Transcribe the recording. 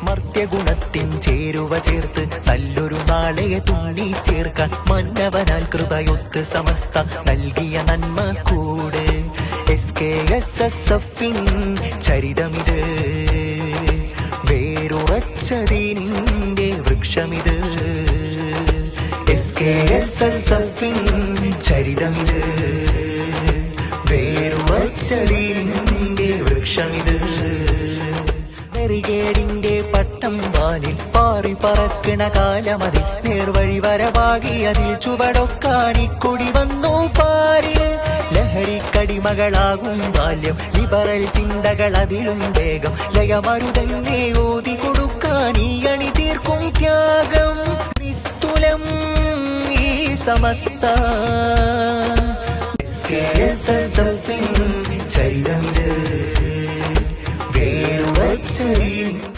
മർത്യഗുണത്തിൻ ചേരുവ ചേർത്ത് നല്ലൊരു നാളെ തുള്ളി ചേർക്കാൻ മന്നവനാൽ കൃപയൊത്ത് സമസ്ത നൽകിയ നന്മ കൂട് SKSSF-ൻ ചരിതമിത് വേരുറച്ചതിനിന്റെ വൃക്ഷമിത് SKSSF-ൻ ചരിതമിത് വേരുറച്ചതിനിന്റെ വൃക്ഷമിത് ിന്റെ പട്ടം വാനിൽ പാറി പറക്കണ കാലമതിൽ നേർവഴി വരവാകി അതിൽ ചുവടൊക്കാനിക്കൊടി വന്നു പാരിൽ ലഹരിക്കടിമകളാകും ബാല്യം ലിബറൽ ചിന്തകൾ അതിലും വേഗം ലയമരുതന്നെ ഓതി കൊടുക്കാൻ ഈ അണി തീർക്കും ത്യാഗം നിസ്തുലം ഈ സമസ്ത SKSSF-ൻ ചരിതമിത് വേറുവച്ചതിൻ